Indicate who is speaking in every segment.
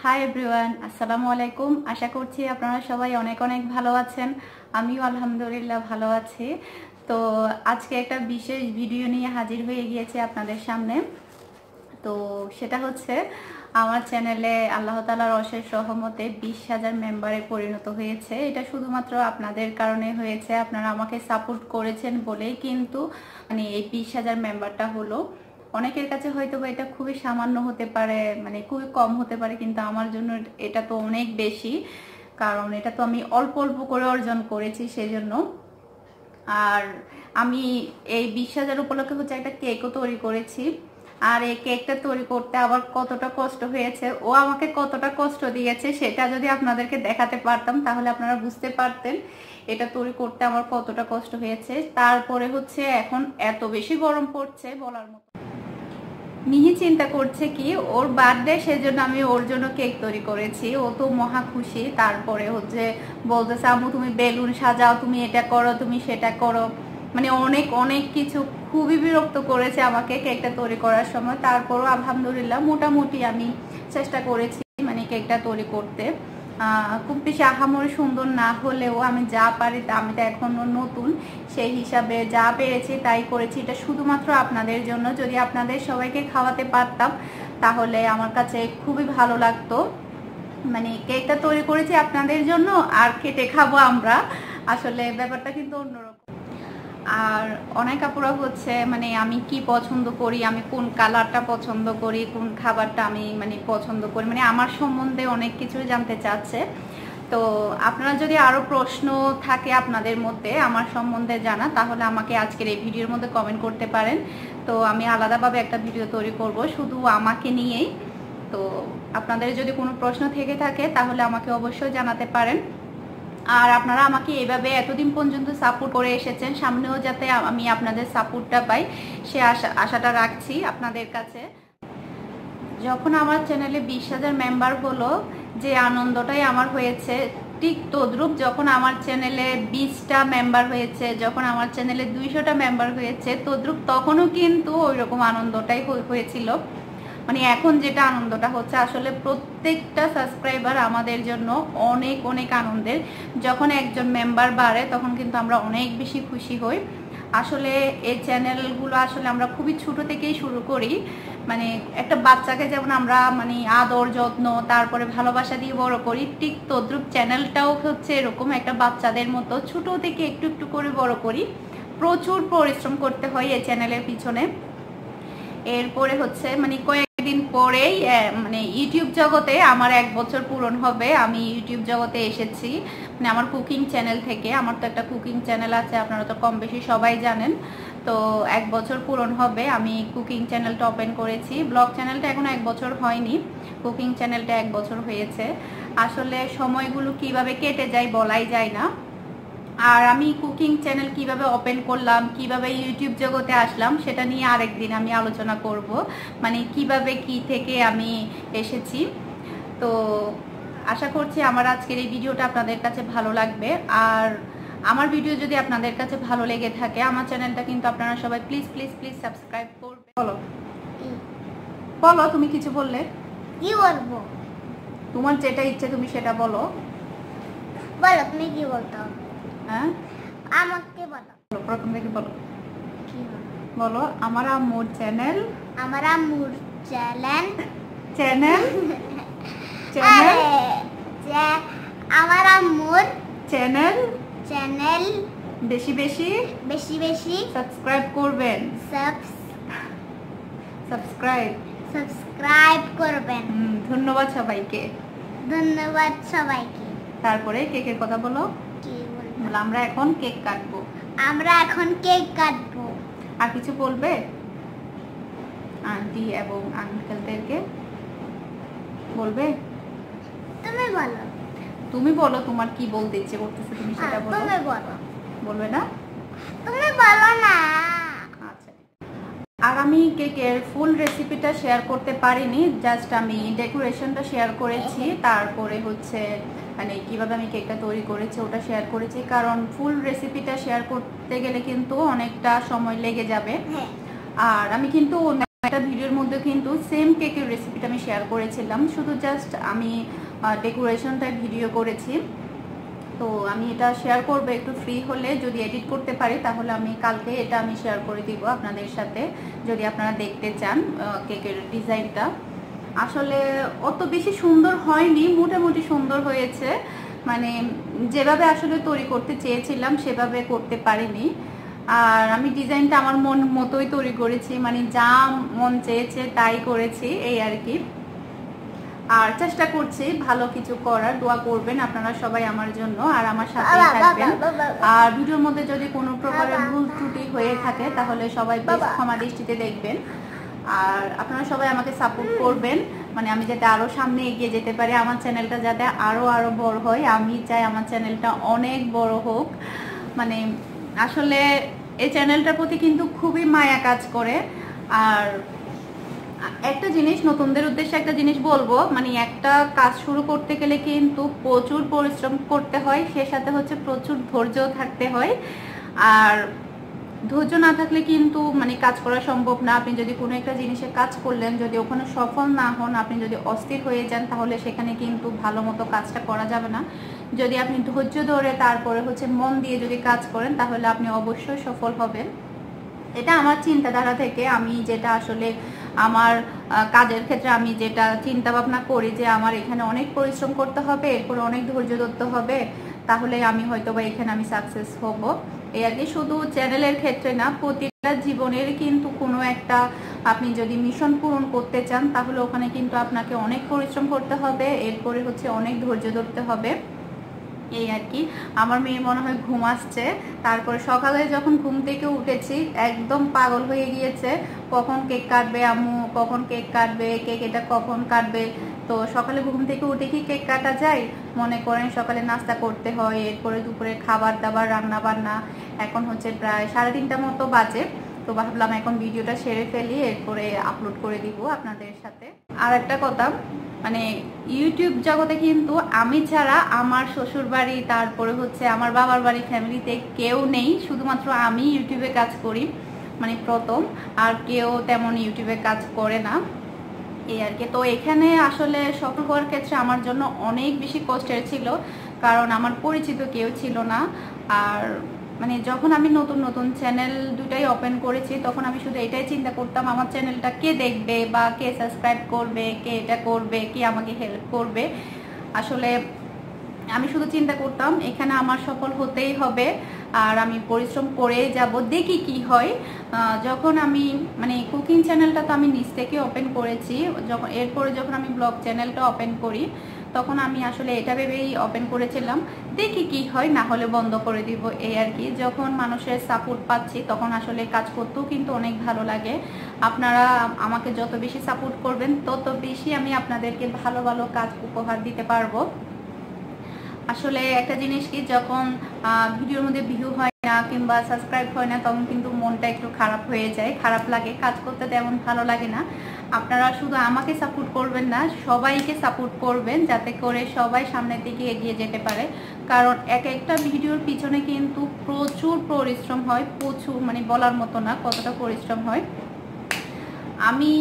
Speaker 1: Hi everyone, আসসালামু আলাইকুম। আশা করছি আপনারা সবাই অনেক অনেক ভালো আছেন। আমিও আলহামদুলিল্লাহ ভালো আছি। তো আজকে একটা বিশেষ ভিডিও নিয়ে হাজির হয়ে গিয়েছি আপনাদের সামনে। তো সেটা হচ্ছে আমার চ্যানেলে আল্লাহ তাআলার অশেষ রহমতে 20,000 মেম্বারে পরিণত হয়েছে। এটা শুধুমাত্র আপনাদের কারণে হয়েছে, আপনারা আমাকে সাপোর্ট করেছেন বলেই কিন্তু মানে এই 20,000 মেম্বারটা হলো। অনেকের কাছে হয়তো এটা খুবই সামান্য হতে পারে, মানে খুবই কম হতে পারে, কিন্তু আমার জন্য এটা তো অনেক বেশি, কারণ এটা তো আমি অল্প অল্প করে অর্জন করেছি সেজন্য। আর আমি এই 20,000 উপলক্ষে হচ্ছে একটা কেকও তৈরি করেছি। আর এই কেকটা তৈরি করতে আবার কতটা কষ্ট হয়েছে, ও আমাকে কতটা কষ্ট দিয়েছে, সেটা যদি আপনাদেরকে দেখাতে পারতাম তাহলে আপনারা বুঝতে পারতেন এটা তৈরি করতে আমার কতটা কষ্ট হয়েছে। তারপরে হচ্ছে এখন এত বেশি গরম পড়ছে বলার মতো। মিহি চিন্তা করছে কি ওর বার্থডে, সেজন্য আমি ওর জন্য কেক তৈরি করেছি। ও তো মহা খুশি। তারপরে হচ্ছে বলতেছে আম্মু তুমি বেলুন সাজাও, তুমি এটা করো, তুমি সেটা করো, মানে অনেক অনেক কিছু। খুবই বিরক্ত করেছে আমাকে কেকটা তৈরি করার সময়। তারপরও আলহামদুলিল্লাহ মোটামুটি আমি চেষ্টা করেছি মানে কেকটা তৈরি করতে। খুব বেশি আহামরি সুন্দর না হলেও আমি যা পারি, আমি তো এখনো নতুন, সেই হিসাবে যা পেরেছি তাই করেছি। এটা শুধুমাত্র আপনাদের জন্য। যদি আপনাদের সবাইকে খাওয়াতে পারতাম তাহলে আমার কাছে খুবই ভালো লাগতো। মানে কেকটা তৈরি করেছি আপনাদের জন্য আর কেটে খাবো আমরা। আসলে ব্যাপারটা কিন্তু অন্যরকম। আর অনেক আপুরা হচ্ছে মানে আমি কি পছন্দ করি, আমি কোন কালারটা পছন্দ করি, কোন খাবারটা আমি মানে পছন্দ করি, মানে আমার সম্বন্ধে অনেক কিছু জানতে চাচ্ছে। তো আপনারা যদি আরো প্রশ্ন থাকে আপনাদের মধ্যে আমার সম্বন্ধে জানা, তাহলে আমাকে আজকের এই ভিডিওর মধ্যে কমেন্ট করতে পারেন। তো আমি আলাদাভাবে একটা ভিডিও তৈরি করব শুধু আমাকে নিয়েই। তো আপনাদের যদি কোনো প্রশ্ন থেকে থাকে তাহলে আমাকে অবশ্যই জানাতে পারেন। আর আপনারা আমাকে এভাবে এতদিন পর্যন্ত সাপোর্ট করে এসেছেন, সামনেও যাতে আমি আপনাদের সাপোর্টটা পাই সে আশাটা রাখছি আপনাদের কাছে। যখন আমার চ্যানেলে 20,000 মেম্বার হলো, যে আনন্দটাই আমার হয়েছে ঠিক তদ্রুপ যখন আমার চ্যানেলে 20টা মেম্বার হয়েছে, যখন আমার চ্যানেলে 200টা মেম্বার হয়েছে তদ্রুপ তখনও কিন্তু ওই রকম আনন্দটাই হয়েছিল। মানে এখন যেটা আনন্দটা হচ্ছে, আসলে প্রত্যেকটা সাবস্ক্রাইবার আমাদের জন্য অনেক অনেক আনন্দের। যখন একজন মেম্বার বাড়ে তখন কিন্তু আমরা অনেক বেশি খুশি হই। আসলে এই চ্যানেলগুলো আসলে আমরা খুবই ছোট থেকেই শুরু করি। মানে একটা বাচ্চাকে যেমন আমরা মানে আদর যত্ন তারপরে ভালোবাসা দিয়ে বড় করি, ঠিক তদ্রুপ চ্যানেলটাও হচ্ছে এরকম একটা বাচ্চাদের মতো ছোট থেকে একটু একটু করে বড় করি। প্রচুর পরিশ্রম করতে হয় এই চ্যানেলের পিছনে। এরপরে হচ্ছে মানে কয়েকদিন পরেই মানে ইউটিউব জগতে আমার 1 বছর পূরণ হবে। আমি ইউটিউব জগতে এসেছি মানে আমার কুকিং চ্যানেল থেকে। আমার তো একটা কুকিং চ্যানেল আছে, আপনারা তো কম বেশি সবাই জানেন। তো 1 বছর পূরণ হবে আমি কুকিং চ্যানেলটা ওপেন করেছি। ব্লগ চ্যানেলটা এখন 1 বছর হয়নি, কুকিং চ্যানেলটা 1 বছর হয়েছে। আসলে সময়গুলো কিভাবে কেটে যায় বলাই যায় না। আর আমি কুকিং চ্যানেল কিভাবে ওপেন করলাম, কিভাবে ইউটিউব জগতে আসলাম, সেটা নিয়ে আরেকদিন আমি আলোচনা করব, মানে কিভাবে কি থেকে আমি এসেছি। তো আশা করছি আমার আজকের এই ভিডিওটা আপনাদের কাছে ভালো লাগবে। আর আমার ভিডিও যদি আপনাদের কাছে ভালো লেগে থাকে, আমার চ্যানেলটা কিন্তু আপনারা সবাই প্লিজ প্লিজ প্লিজ সাবস্ক্রাইব করবেন। বলো বলো, তুমি কিছু বললে।
Speaker 2: কি বলবো?
Speaker 1: তোমার যেটা ইচ্ছে তুমি সেটা বলো।
Speaker 2: বলো তুমি কি বলতে হবে?
Speaker 1: হ্যাঁ
Speaker 2: আমাকে বলো।
Speaker 1: প্রথম থেকে বলো।
Speaker 2: কি
Speaker 1: বলো আমার আম্মুর চ্যানেল।
Speaker 2: আমার আম্মুর চ্যানেল
Speaker 1: চ্যানেল চ্যানেল
Speaker 2: আমার আম্মুর
Speaker 1: চ্যানেল
Speaker 2: চ্যানেল
Speaker 1: বেশি বেশি
Speaker 2: বেশি বেশি
Speaker 1: সাবস্ক্রাইব করবেন। সাবস্ক্রাইব
Speaker 2: করবেন।
Speaker 1: ধন্যবাদ সবাইকে।
Speaker 2: ধন্যবাদ সবাইকে।
Speaker 1: তারপরে কেকের কথা বলো।
Speaker 2: কি বলবো?
Speaker 1: আমরা এখন কেক কাটবো।
Speaker 2: আমরা এখন কেক কাটবো।
Speaker 1: আর কিছু বলবে আন্টি এবং আঙ্কেলদেরকে? বলবে?
Speaker 2: তুমি বলো।
Speaker 1: তুমি বলো তোমার কি বলতে ইচ্ছে করতেছে, তুমি সেটা বলো।
Speaker 2: তুমি বলো।
Speaker 1: বলবে না?
Speaker 2: তুমি বলো না।
Speaker 1: আচ্ছা, আর আমি কেকের ফুল রেসিপিটা শেয়ার করতে পারিনি, জাস্ট আমি ডেকোরেশনটা শেয়ার করেছি। তারপরে হচ্ছে মানে কিভাবে আমি কেকটা তৈরি করেছি ওটা শেয়ার করেছি, কারণ ফুল রেসিপিটা শেয়ার করতে গেলে কিন্তু অনেকটা সময় লেগে যাবে। আর আমি কিন্তু একটা ভিডিওর মধ্যে কিন্তু সেম কেকের রেসিপিটা আমি শেয়ার করেছিলাম, শুধু জাস্ট আমি ডেকোরেশনটা ভিডিও করেছি। তো আমি এটা শেয়ার করব একটু ফ্রি হলে, যদি এডিট করতে পারি তাহলে আমি কালকে এটা আমি শেয়ার করে দিব আপনাদের সাথে, যদি আপনারা দেখতে চান কেকের ডিজাইনটা। আসলে অত বেশি সুন্দর হয়নি, মোটামুটি সুন্দর হয়েছে, মানে যেভাবে আসলে তৈরি করতে চেয়েছিলাম সেভাবে করতে পারিনি। আর আমি ডিজাইনটা আমার মন মতোই তৈরি করেছি, মানে যা মন চেয়েছে তাই করেছি, এই আর কি। আর চেষ্টা করছি ভালো কিছু করার, দোয়া করবেন আপনারা সবাই আমার জন্য, আর আমার সাথেই থাকবেন। আর ভিডিওর মধ্যে যদি কোনো প্রকারের ভুল ত্রুটি হয়ে থাকে তাহলে সবাই বেশ ক্ষমা দৃষ্টিতে দেখবেন। আর আপনারা সবাই আমাকে সাপোর্ট করবেন, মানে আমি যাতে আরো সামনে এগিয়ে যেতে পারি, আমার চ্যানেলটা যাতে আরো বড় হয়। আমি চাই আমার চ্যানেলটা অনেক বড় হোক। মানে আসলে এই চ্যানেলটার প্রতি কিন্তু খুবই মায়া কাজ করে। আর একটা জিনিস, নতুনদের উদ্দেশ্যে একটা জিনিস বলবো, মানে একটা কাজ শুরু করতে গেলে কিন্তু প্রচুর পরিশ্রম করতে হয়, সে সাথে হচ্ছে প্রচুর ধৈর্য থাকতে হয়। আর ধৈর্য না থাকলে কিন্তু মানে কাজ করা সম্ভব না। আপনি যদি কোনো একটা জিনিসে কাজ করলেন, যদি ওখানে সফল না হন, আপনি যদি অস্থির হয়ে যান, তাহলে সেখানে কিন্তু ভালো মতো কাজটা করা যাবে না। যদি আপনি ধৈর্য ধরে তারপরে হচ্ছে মন দিয়ে যদি কাজ করেন, তাহলে আপনি অবশ্যই সফল হবেন। এটা আমার চিন্তাধারা থেকে, আমি যেটা আসলে আমার কাজের ক্ষেত্রে আমি যেটা চিন্তা ভাবনা করি, যে আমার এখানে অনেক পরিশ্রম করতে হবে, এরপরে অনেক ধৈর্য ধরতে হবে, তাহলে আমি হয়তো বা এখানে আমি সাকসেস হব। এই আর কি, শুধু চ্যানেলের ক্ষেত্রে না, প্রতিটা জীবনের কিন্তু কোনো একটা আপনি যদি মিশন পূরণ করতে চান, তাহলে ওখানে কিন্তু আপনাকে অনেক পরিশ্রম করতে হবে, এরপরে হচ্ছে অনেক ধৈর্য ধরতে হবে। এই আর কি। আমার মেয়ে মনে হয় ঘুম আসছে, তারপরে সকালে যখন ঘুম থেকে উঠেছি একদম পাগল হয়ে গিয়েছে, কখন কেক কাটবে আম্মু, কখন কেক কাটবে, কেক এটা কখন কাটবে। তো সকালে ঘুম থেকে উঠে কি কেক কাটা যায়? মনে করেন সকালে নাস্তা করতে হয়, এরপরে দুপুরে খাবার দাবার রান্না বান্না। এখন হচ্ছে প্রায় 3:30 মতো বাজে। তো ভাবলাম এখন ভিডিওটা সেরে ফেলি, এরপরে আপলোড করে দিব আপনাদের সাথে। আর একটা কথা, মানে ইউটিউব জগতে কিন্তু আমি ছাড়া আমার শ্বশুর বাড়ি, তারপরে হচ্ছে আমার বাবার বাড়ি, ফ্যামিলিতে কেউ নেই, শুধুমাত্র আমি ইউটিউবে কাজ করি, মানে প্রথম। আর কেউ তেমন ইউটিউবে কাজ করে না, এই আর কি। তো এখানে আসলে সফল হওয়ার ক্ষেত্রে আমার জন্য অনেক বেশি কষ্টের ছিল, কারণ আমার পরিচিত কেউ ছিল না। আর মানে যখন আমি নতুন নতুন চ্যানেল দুটাই ওপেন করেছি, তখন আমি শুধু এটাই চিন্তা করতাম, আমার চ্যানেলটা কে দেখবে, বা কে সাবস্ক্রাইব করবে, কে এটা করবে, কে আমাকে হেল্প করবে। আসলে আমি শুধু চিন্তা করতাম এখানে আমার সফল হতেই হবে, আর আমি পরিশ্রম করে যাব, দেখি কি হয়। যখন আমি মানে কুকিং চ্যানেলটা তো আমি নিজ থেকে ওপেন করেছি, এরপরে যখন আমি ব্লগ চ্যানেলটা ওপেন করি, তখন আমি আসলে এটা ভেবেই ওপেন করেছিলাম, দেখি কি হয়, না হলে বন্ধ করে দিব, এই আর কি। যখন মানুষের সাপোর্ট পাচ্ছি তখন আসলে কাজ করতেও কিন্তু অনেক ভালো লাগে। আপনারা আমাকে যত বেশি সাপোর্ট করবেন, তত বেশি আমি আপনাদেরকে ভালো ভালো কাজ উপহার দিতে পারবো। আসলে একটা জিনিস কি, যখন ভিডিওর মধ্যে ভিউ হয় না কিংবা সাবস্ক্রাইব হয় না, তখন কিন্তু মনটা একটু খারাপ হয়ে যায়, খারাপ লাগে, কাজ করতে তেমন ভালো লাগে না। আপনারা শুধু আমাকে সাপোর্ট করবেন না, সবাইকে সাপোর্ট করবেন, যাতে করে সবাই সামনের দিকে এগিয়ে যেতে পারে। কারণ এক একটা ভিডিওর পিছনে কিন্তু প্রচুর পরিশ্রম হয়, প্রচুর, মানে বলার মতো না কতটা পরিশ্রম হয়। আমি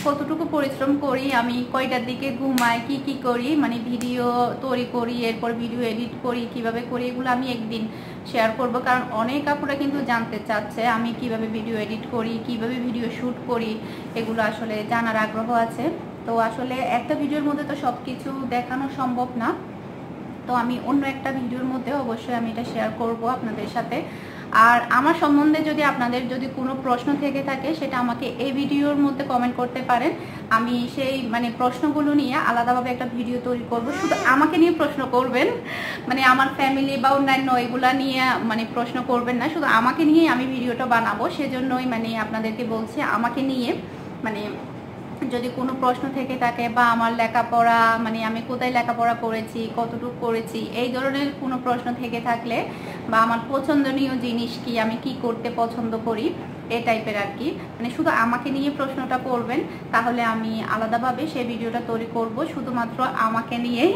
Speaker 1: কতটুকু পরিশ্রম করি, আমি কয়টার দিকে ঘুমাই, কি কি করি, মানে ভিডিও তৈরি করি, এরপর ভিডিও এডিট করি, কিভাবে করি, এগুলো আমি একদিন শেয়ার করব। কারণ অনেক আপুরা কিন্তু জানতে চাচ্ছে আমি কিভাবে ভিডিও এডিট করি, কিভাবে ভিডিও শ্যুট করি, এগুলো আসলে জানার আগ্রহ আছে। তো আসলে একটা ভিডিওর মধ্যে তো সব কিছু দেখানো সম্ভব না, তো আমি অন্য একটা ভিডিওর মধ্যে অবশ্যই আমি এটা শেয়ার করব আপনাদের সাথে। আর আমার সম্বন্ধে যদি আপনাদের যদি কোনো প্রশ্ন থেকে থাকে, সেটা আমাকে এই ভিডিওর মধ্যে কমেন্ট করতে পারেন। আমি সেই মানে প্রশ্নগুলো নিয়ে আলাদাভাবে একটা ভিডিও তৈরি করব। শুধু আমাকে নিয়ে প্রশ্ন করবেন, মানে আমার ফ্যামিলি বা অন্যান্য এগুলা নিয়ে মানে প্রশ্ন করবেন না, শুধু আমাকে নিয়েই আমি ভিডিওটা বানাবো। সেজন্যই মানে আপনাদেরকে বলছি, আমাকে নিয়ে মানে যদি কোনো প্রশ্ন থেকে থাকে, বা আমার লেখাপড়া, মানে আমি কোথায় লেখাপড়া করেছি, কতটুকু করেছি, এই ধরনের কোনো প্রশ্ন থেকে থাকলে, বা আমার পছন্দনীয় জিনিস কি, আমি কি করতে পছন্দ করি, এই টাইপের আর কি, মানে শুধু আমাকে নিয়ে প্রশ্নটা করবেন, তাহলে আমি আলাদাভাবে সেই ভিডিওটা তৈরি করব শুধুমাত্র আমাকে নিয়েই।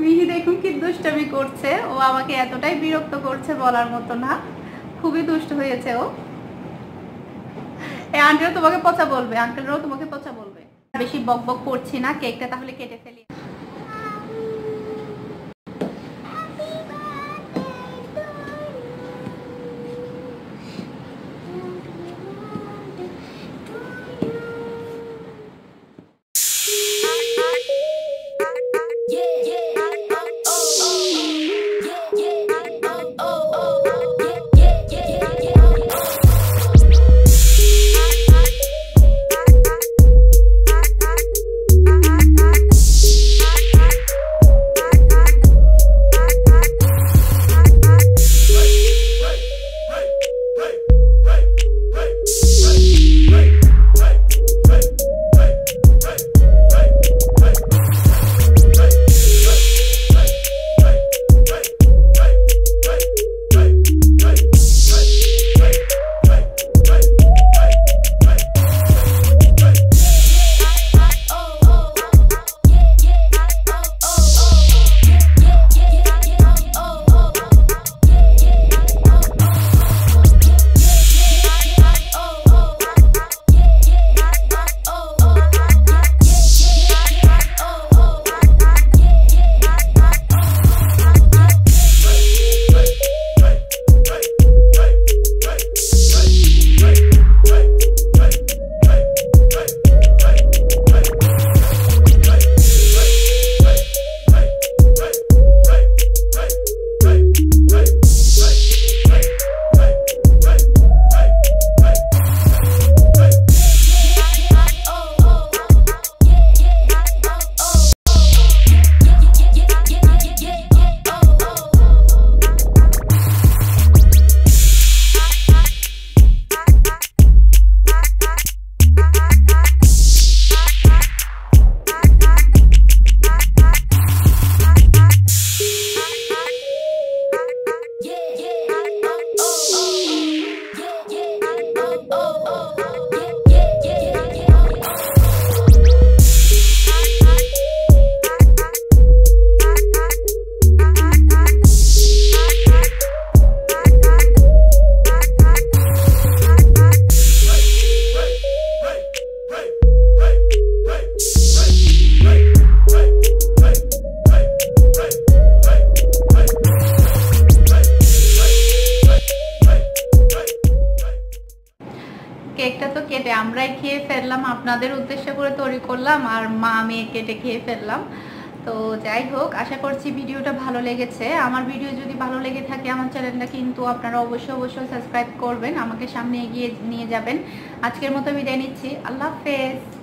Speaker 1: মিহি দেখুন কি দুষ্টামি করছে, ও আমাকে এতটাই বিরক্ত করছে বলার মতো না, খুবই দুষ্ট হয়েছে ও। এই আন্টিও তোমাকে পচা বলবে, আঙ্কেলরাও তোমাকে পচা বলবে। বেশি বক বক করছি না, কেকটা তাহলে কেটে ফেলি। কেকটা তো কেটে আমরাই খেয়ে ফেললাম, আপনাদের উদ্দেশ্য করে তৈরি করলাম, আর মা মেয়ে কেটে খেয়ে ফেললাম। তো যাই হোক, আশা করছি ভিডিওটা ভালো লেগেছে। আমার ভিডিও যদি ভালো লেগে থাকে আমার চ্যানেলটা কিন্তু আপনারা অবশ্যই সাবস্ক্রাইব করবেন, আমাকে সামনে এগিয়ে নিয়ে যাবেন। আজকের মতো বিদায় নিচ্ছি, আল্লাহ হাফেজ।